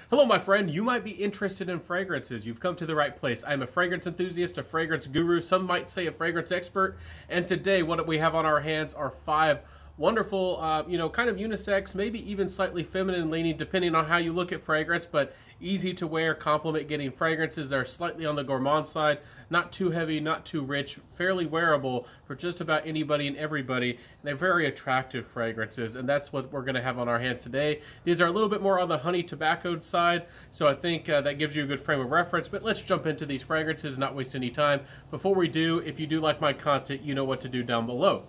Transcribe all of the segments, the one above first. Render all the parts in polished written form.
Hello, my friend. You might be interested in fragrances. You've come to the right place. I'm a fragrance enthusiast, a fragrance guru. Some might say a fragrance expert. And today, what we have on our hands are 5 wonderful, kind of unisex, maybe even slightly feminine leaning, depending on how you look at fragrance, but easy to wear, compliment getting fragrances that are slightly on the gourmand side, not too heavy, not too rich, fairly wearable for just about anybody and everybody. And they're very attractive fragrances, and that's what we're going to have on our hands today. These are a little bit more on the honey tobacco side, so I think that gives you a good frame of reference. But let's jump into these fragrances, not waste any time. Before we do, if you do like my content, you know what to do down below.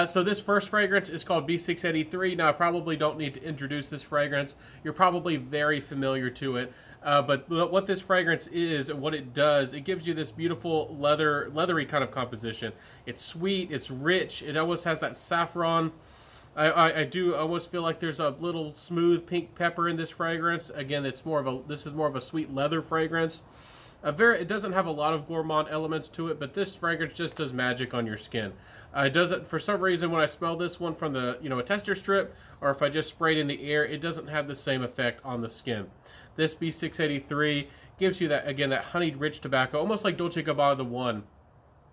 So this first fragrance is called B683. Now, I probably don't need to introduce this fragrance. You're probably very familiar to it. But what this fragrance is and what it does, it gives you this beautiful leathery kind of composition. It's sweet, it's rich, it almost has that saffron. I do almost feel like there's a little smooth pink pepper in this fragrance. Again, this is more of a sweet leather fragrance. It doesn't have a lot of gourmand elements to it, but this fragrance just does magic on your skin. It doesn't, for some reason, when I smell this one from the, a tester strip, or if I just spray it in the air, it doesn't have the same effect on the skin. This B683 gives you that, again, that honeyed rich tobacco, almost like Dolce & Gabbana the One,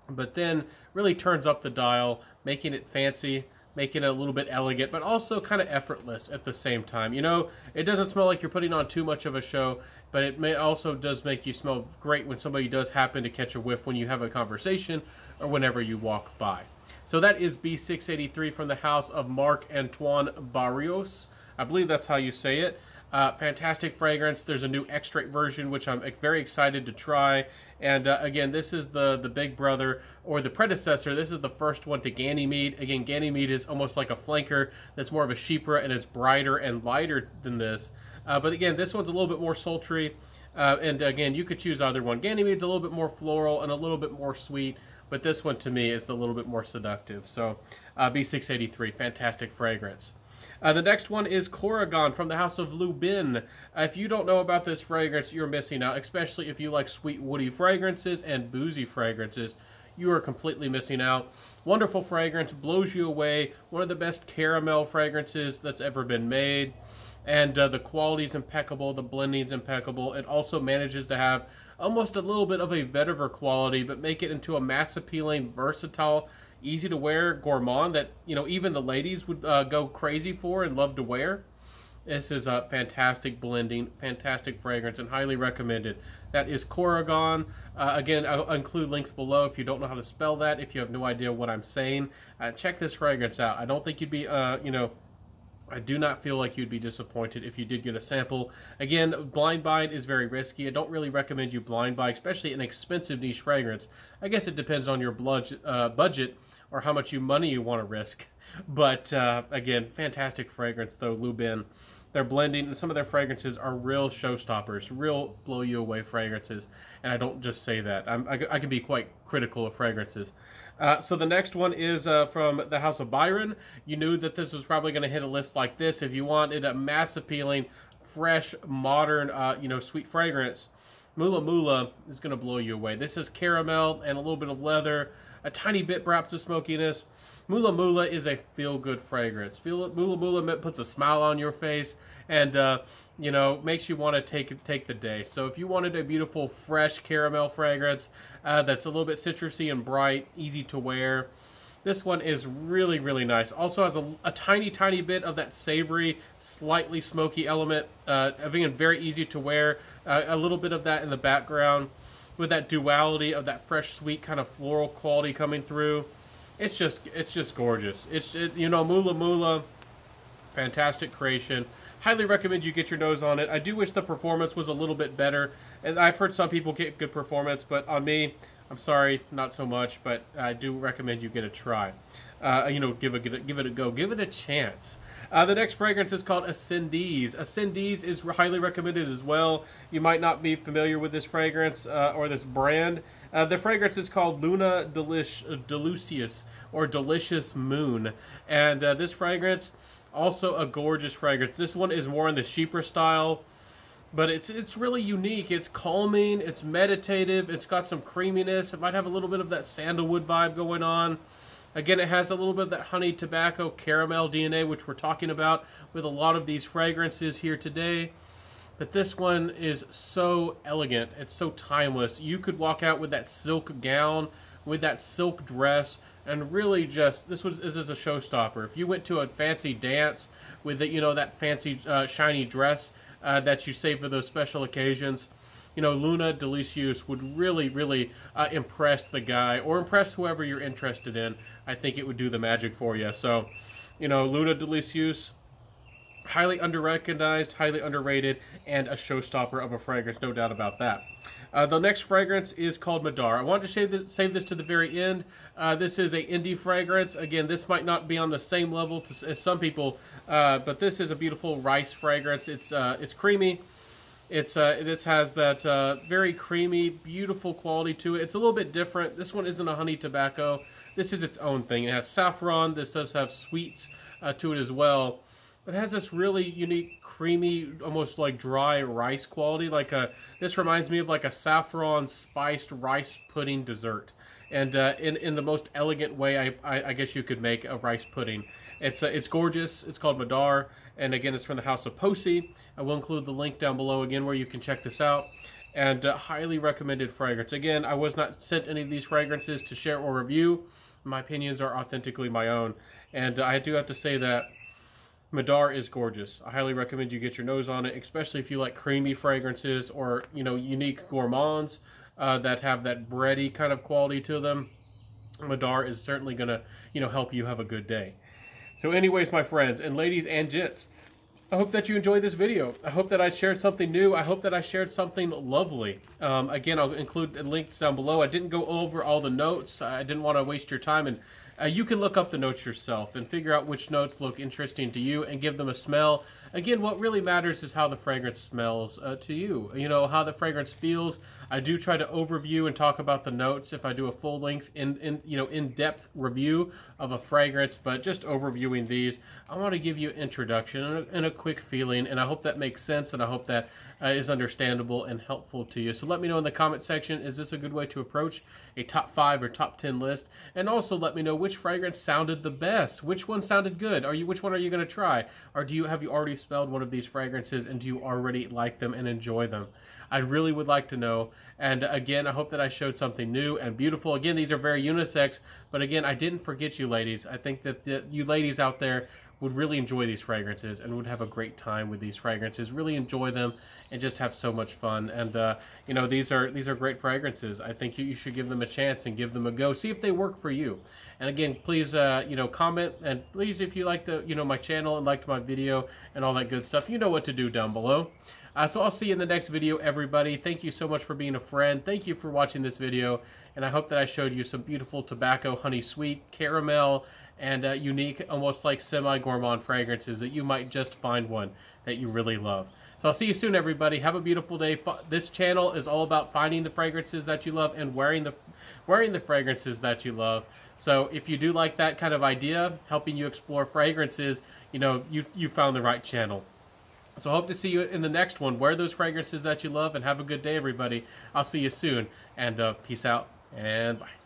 but then really turns up the dial, making it fancy, making it a little bit elegant, but also kind of effortless at the same time. It doesn't smell like you're putting on too much of a show, but it also does make you smell great when somebody does happen to catch a whiff when you have a conversation or whenever you walk by. So that is B683 from the house of Marc Antoine Barrios. I believe that's how you say it. Fantastic fragrance. There's a new extract version, which I'm very excited to try. And again, this is the big brother, or the predecessor. This is the first one to Ganymede. Again, Ganymede is almost like a flanker that's more of a chypre and is brighter and lighter than this. But again, this one's a little bit more sultry. And again, you could choose either one. Ganymede's a little bit more floral and a little bit more sweet. But this one, to me, is a little bit more seductive. So B683, fantastic fragrance. The next one is Corrigan from the house of Lubin. If you don't know about this fragrance, you're missing out, especially if you like sweet woody fragrances and boozy fragrances. You are completely missing out. Wonderful fragrance, blows you away. One of the best caramel fragrances that's ever been made. And the quality's impeccable, the blending's impeccable. It also manages to have almost a little bit of a vetiver quality, but make it into a mass-appealing, versatile, easy-to-wear gourmand that, even the ladies would go crazy for and love to wear. This is a fantastic blending, fantastic fragrance, and highly recommended. That is Corrigan. Again, I'll include links below if you don't know how to spell that, if you have no idea what I'm saying. Check this fragrance out. I don't think you'd be, I do not feel like you'd be disappointed if you did get a sample. Again, blind buying is very risky. I don't really recommend you blind buy, especially an expensive niche fragrance. I guess it depends on your budget or how much money you want to risk. But again, fantastic fragrance though, Lubin. They're blending, and some of their fragrances are real showstoppers, real blow-you-away fragrances. And I don't just say that. I can be quite critical of fragrances. So the next one is from the house of Byron. You knew that this was probably going to hit a list like this. If you wanted a mass-appealing, fresh, modern, sweet fragrance, Moolah is going to blow you away. This is caramel and a little bit of leather, a tiny bit perhaps of smokiness. Moolah is a feel-good fragrance. Moolah puts a smile on your face and, makes you want to take the day. So if you wanted a beautiful, fresh caramel fragrance that's a little bit citrusy and bright, easy to wear, this one is really, really nice. Also has a tiny bit of that savory, slightly smoky element. Again, very easy to wear. A little bit of that in the background with that duality of that fresh, sweet kind of floral quality coming through. It's just gorgeous. Moolah, fantastic creation. Highly recommend you get your nose on it. I do wish the performance was a little bit better. And I've heard some people get good performance, but on me, I'm sorry, not so much. But I do recommend you get a try. Give it a go. Give it a chance. The next fragrance is called Ascendees. Ascendees is highly recommended as well. You might not be familiar with this fragrance or this brand. The fragrance is called Luna Delucius, or Delicious Moon. And this fragrance, also a gorgeous fragrance. This one is more in the chypre style, but it's really unique. It's calming, it's meditative, it's got some creaminess. It might have a little bit of that sandalwood vibe going on. Again, it has a little bit of that honey tobacco caramel DNA, which we're talking about with a lot of these fragrances here today. but this one is so elegant. It's so timeless. You could walk out with that silk gown, with that silk dress, and really just, this is a showstopper. If you went to a fancy dance with the, that fancy shiny dress that you save for those special occasions, Luna Delicious would really, really impress the guy, or impress whoever you're interested in. I think it would do the magic for you. So, Luna Delicious, highly underrecognized, highly underrated, and a showstopper of a fragrance, no doubt about that. The next fragrance is called Madara. I wanted to save this to the very end. This is a indie fragrance. Again, this might not be on the same level as some people, but this is a beautiful rice fragrance. It's creamy. This has that very creamy, beautiful quality to it. It's a little bit different. This one isn't a honey tobacco. This is its own thing. It has saffron. This does have sweets to it as well. But it has this really unique, creamy, almost like dry rice quality. This reminds me of like a saffron spiced rice pudding dessert. And in the most elegant way I guess you could make a rice pudding. It's gorgeous. It's called Madara, and again, it's from the house of Posi. I will include the link down below again where you can check this out. And highly recommended fragrance. Again, I was not sent any of these fragrances to share or review. My opinions are authentically my own, and I do have to say that Madara is gorgeous. I highly recommend you get your nose on it, especially if you like creamy fragrances or unique gourmands that have that bready kind of quality to them. Madara is certainly gonna help you have a good day. So anyways, my friends and ladies and gents, I hope that you enjoyed this video. I hope that I shared something new. I hope that I shared something lovely. Again, I'll include the links down below. I didn't go over all the notes. I didn't want to waste your time, and you can look up the notes yourself and figure out which notes look interesting to you and give them a smell. Again, what really matters is how the fragrance smells to you. How the fragrance feels. I do try to overview and talk about the notes if I do a full length in-depth review of a fragrance, but just overviewing these, I want to give you an introduction and a quick feeling, and I hope that makes sense, and I hope that is understandable and helpful to you. So let me know in the comment section, is this a good way to approach a top 5 or top 10 list? And also let me know which fragrance sounded the best. Which one sounded good? Which one are you going to try? Or have you already smelled one of these fragrances and do you already like them and enjoy them? I really would like to know. And again, I hope that I showed something new and beautiful. Again, these are very unisex, but again, I didn't forget you ladies. I think that you ladies out there would really enjoy these fragrances and would have a great time with these fragrances, really enjoy them and just have so much fun. And these are great fragrances. I think you should give them a chance and give them a go, see if they work for you. And again, please comment, and please, if you like my channel and liked my video and all that good stuff, you know what to do down below. So I'll see you in the next video, everybody. Thank you so much for being a friend. Thank you for watching this video, and I hope that I showed you some beautiful tobacco, honey sweet, caramel, and unique, almost like semi-gourmand fragrances that you might just find one that you really love. So I'll see you soon, everybody. Have a beautiful day. This channel is all about finding the fragrances that you love and wearing the fragrances that you love. So if you do like that kind of idea, helping you explore fragrances, you found the right channel. So I hope to see you in the next one. Wear those fragrances that you love, and have a good day, everybody. I'll see you soon, and peace out, and bye.